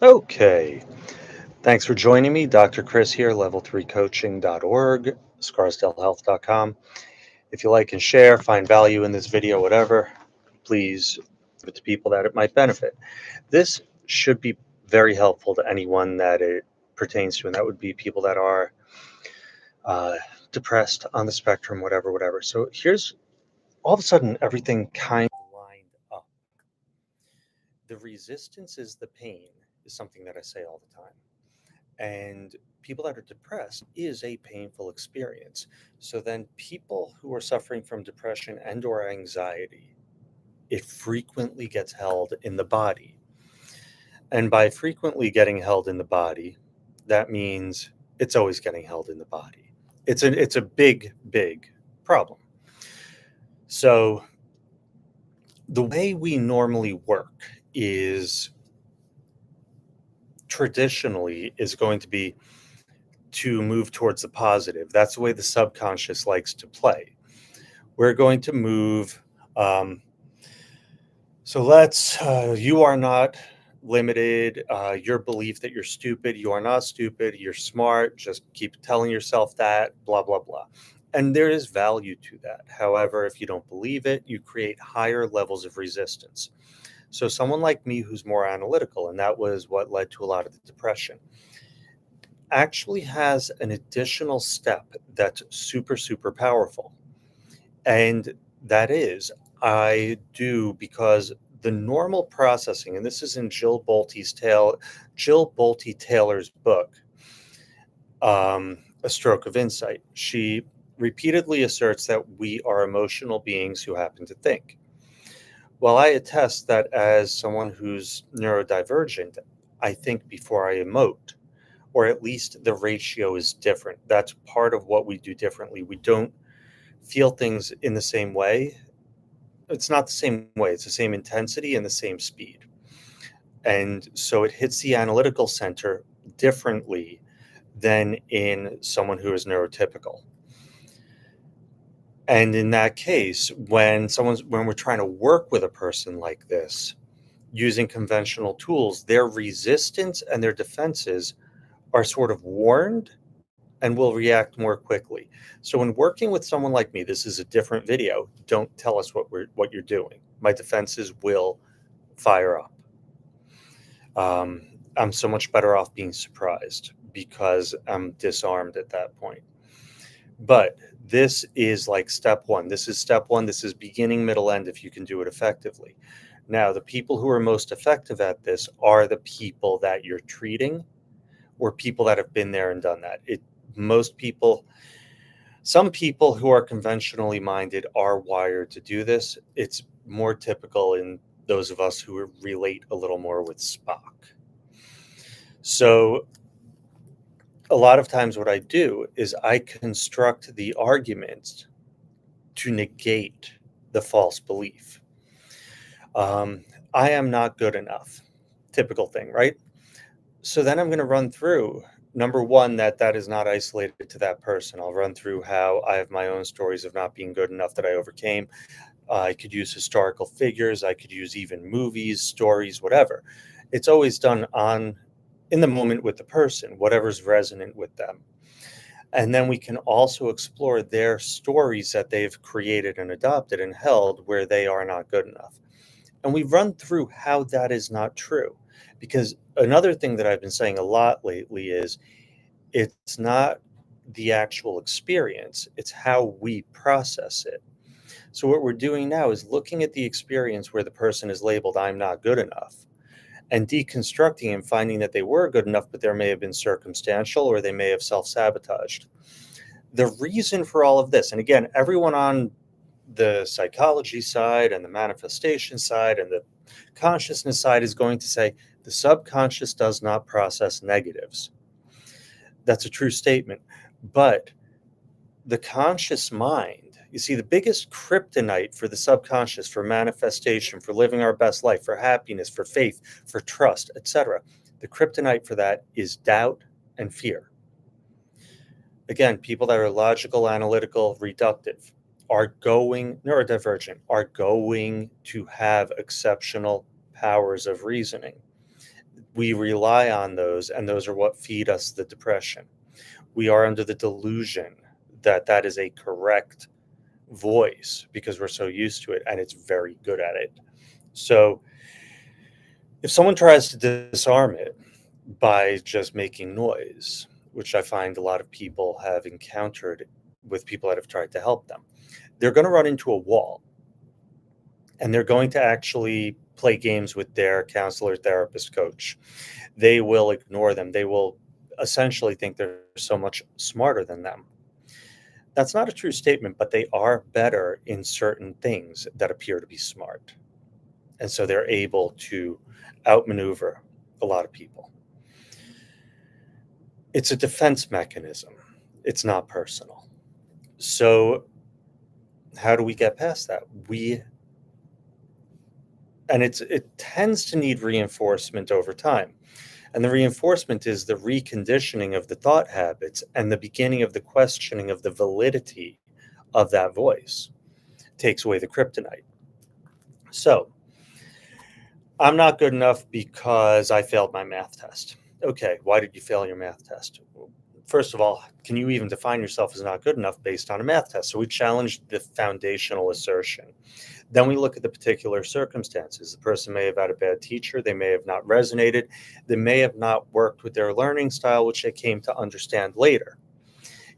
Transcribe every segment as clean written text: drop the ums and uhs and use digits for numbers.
Okay. Thanks for joining me. Dr. Chris here, level3coaching.org, scarsdalehealth.com. If you like and share, find value in this video, whatever, please give it to people that it might benefit. This should be very helpful to anyone that it pertains to, and that would be people that are uh, depressed on the spectrum, whatever. So here's all of a sudden everything kind of lined up. The resistance is the pain, is something that I say all the time. And people that are depressed is a painful experience. So then people who are suffering from depression and or anxiety, it frequently gets held in the body. And by frequently getting held in the body, that means it's always getting held in the body. It's a big problem. So the way we normally work is traditionally is going to be to move towards the positive. That's the way the subconscious likes to play. We're going to move. Um, you are not limited. Your belief that you're stupid, you are not stupid, you're smart. Just keep telling yourself that, blah, blah, blah. And there is value to that. However, if you don't believe it, you create higher levels of resistance. So, someone like me who's more analytical, and that was what led to a lot of the depression, actually has an additional step that's super powerful. And that is, I do because the normal processing, and this is in Jill Bolte Taylor's book, A Stroke of Insight. She repeatedly asserts that we are emotional beings who happen to think. Well, I attest that as someone who's neurodivergent, I think before I emote, or at least the ratio is different. That's part of what we do differently. We don't feel things in the same way. It's not the same way, it's the same intensity and the same speed. And so it hits the analytical center differently than in someone who is neurotypical. And in that case, when we're trying to work with a person like this using conventional tools, their resistance and their defenses are sort of warned and will react more quickly. So when working with someone like me, this is a different video. Don't tell us what you're doing. My defenses will fire up. I'm so much better off being surprised because I'm disarmed at that point. But this is like step one. This is step one. This is beginning, middle, end if you can do it effectively. Now, the people who are most effective at this are the people that you're treating or people that have been there and done that. Most people, some people who are conventionally minded are wired to do this. It's more typical in those of us who relate a little more with Spock. So a lot of times what I do is I construct the arguments to negate the false belief. I am not good enough. Typical thing, right? So then I'm going to run through number one, that is not isolated to that person. I'll run through how I have my own stories of not being good enough that I overcame. I could use historical figures. I could use even movies, stories, whatever. It's always done on in the moment with the person, whatever's resonant with them. And then we can also explore their stories that they've created and adopted and held where they are not good enough. And we run through how that is not true. Because another thing that I've been saying a lot lately is it's not the actual experience, it's how we process it. So, what we're doing now is looking at the experience where the person is labeled, I'm not good enough, and deconstructing and finding that they were good enough, but there may have been circumstantial or they may have self sabotaged. The reason for all of this, and again, everyone on the psychology side and the manifestation side and the consciousness side is going to say the subconscious does not process negatives. That's a true statement. But the conscious mind, you see, the biggest kryptonite for the subconscious, for manifestation, for living our best life, for happiness, for faith, for trust, etc., the kryptonite for that is doubt and fear. Again, people that are logical, analytical, reductive neurodivergent, are going to have exceptional powers of reasoning. We rely on those, and those are what feed us the depression. We are under the delusion that that is a correct voice because we're so used to it and it's very good at it. So if someone tries to disarm it by just making noise, which I find a lot of people have encountered with people that have tried to help them, they're going to run into a wall, and they're going to actually play games with their counselor, therapist, coach. They will ignore them. They will essentially think they're so much smarter than them. That's not a true statement, but they are better in certain things that appear to be smart. And so they're able to outmaneuver a lot of people. It's a defense mechanism, it's not personal. So, how do we get past that? It tends to need reinforcement over time. And the reinforcement is the reconditioning of the thought habits and the beginning of the questioning of the validity of that voice. Takes away the kryptonite. So, I'm not good enough because I failed my math test. Okay, why did you fail your math test? Well, first of all, can you even define yourself as not good enough based on a math test? So we challenged the foundational assertion. Then we look at the particular circumstances. The person may have had a bad teacher, they may have not resonated, they may have not worked with their learning style, which they came to understand later.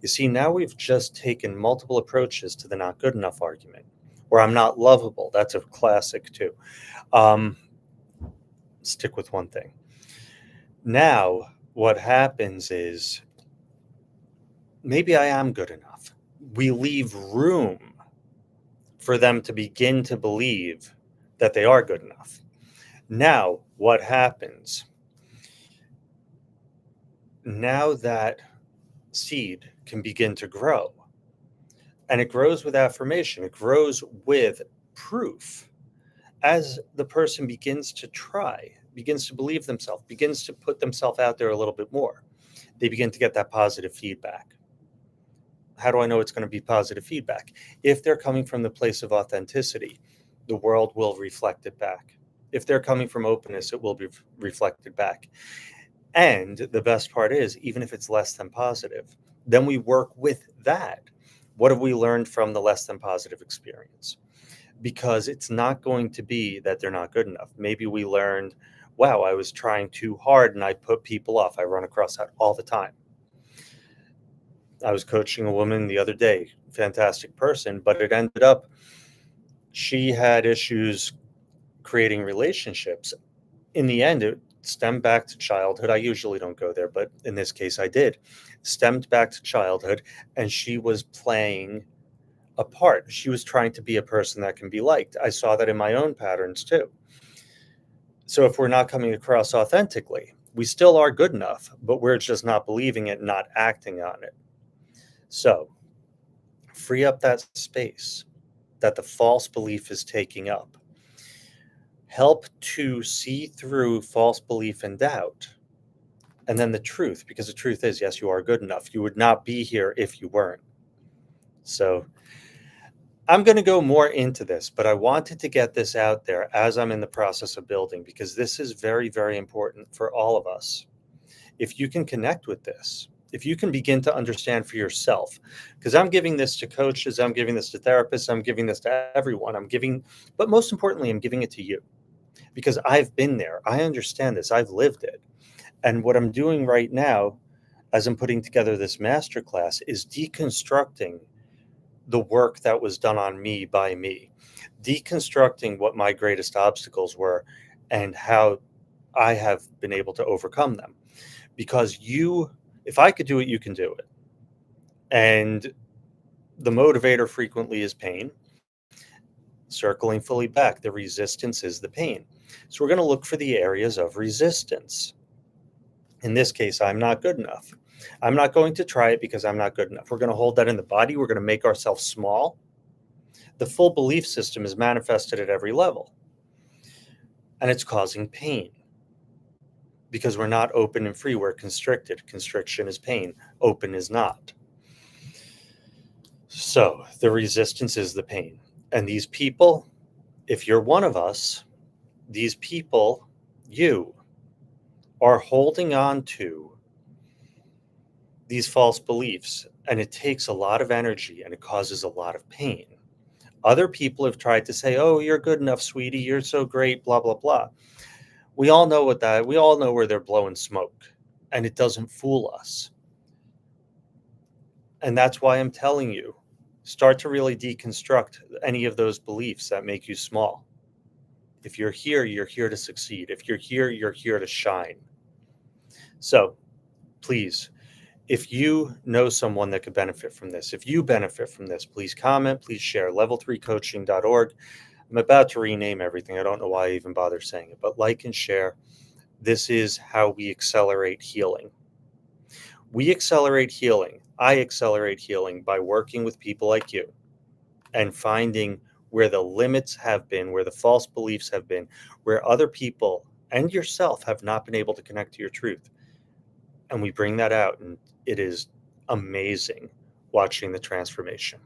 You see, now we've just taken multiple approaches to the not good enough argument, or I'm not lovable. That's a classic too. Um, Stick with one thing. Now, what happens is maybe I am good enough. We leave room for them to begin to believe that they are good enough. Now, what happens? Now that seed can begin to grow, and it grows with affirmation, it grows with proof. As the person begins to try, begins to believe themselves, begins to put themselves out there a little bit more, they begin to get that positive feedback. How do I know it's going to be positive feedback? If they're coming from the place of authenticity, the world will reflect it back. If they're coming from openness, it will be reflected back. And the best part is, even if it's less than positive, then we work with that. What have we learned from the less than positive experience? Because it's not going to be that they're not good enough. Maybe we learned, wow, I was trying too hard and I put people off. I run across that all the time. I was coaching a woman the other day, fantastic person, but it ended up she had issues creating relationships. In the end, it stemmed back to childhood. I usually don't go there, but in this case, I did. Stemmed back to childhood, and she was playing a part. She was trying to be a person that can be liked. I saw that in my own patterns too. So if we're not coming across authentically, we still are good enough, but we're just not believing it, not acting on it. So free up that space that the false belief is taking up. Help to see through false belief and doubt. And then the truth, because the truth is, yes, you are good enough. You would not be here if you weren't. So I'm going to go more into this, but I wanted to get this out there as I'm in the process of building, because this is very, very important for all of us. If you can connect with this, if you can begin to understand for yourself, because I'm giving this to coaches, I'm giving this to therapists, I'm giving this to everyone, but most importantly, I'm giving it to you because I've been there. I understand this. I've lived it. And what I'm doing right now, as I'm putting together this masterclass, is deconstructing the work that was done on me by me, deconstructing what my greatest obstacles were and how I have been able to overcome them. Because if I could do it, you can do it. And the motivator frequently is pain. Circling fully back, the resistance is the pain. So we're going to look for the areas of resistance. In this case, I'm not good enough. I'm not going to try it because I'm not good enough. We're going to hold that in the body. We're going to make ourselves small. The full belief system is manifested at every level. And it's causing pain because we're not open and free. We're constricted. Constriction is pain. Open is not. So the resistance is the pain. And these people, if you're one of us, these people, you are holding on to these false beliefs, and it takes a lot of energy and it causes a lot of pain. Other people have tried to say, "Oh, you're good enough, sweetie. You're so great, blah blah blah." We all know where they're blowing smoke, and it doesn't fool us. And that's why I'm telling you, start to really deconstruct any of those beliefs that make you small. If you're here to succeed. If you're here to shine. So, please, if you know someone that could benefit from this, if you benefit from this, please comment, please share. Level3coaching.org. I'm about to rename everything. I don't know why I even bother saying it, but like and share. This is how we accelerate healing. We accelerate healing. I accelerate healing by working with people like you and finding where the limits have been, where the false beliefs have been, where other people and yourself have not been able to connect to your truth. And we bring that out, and it is amazing watching the transformation.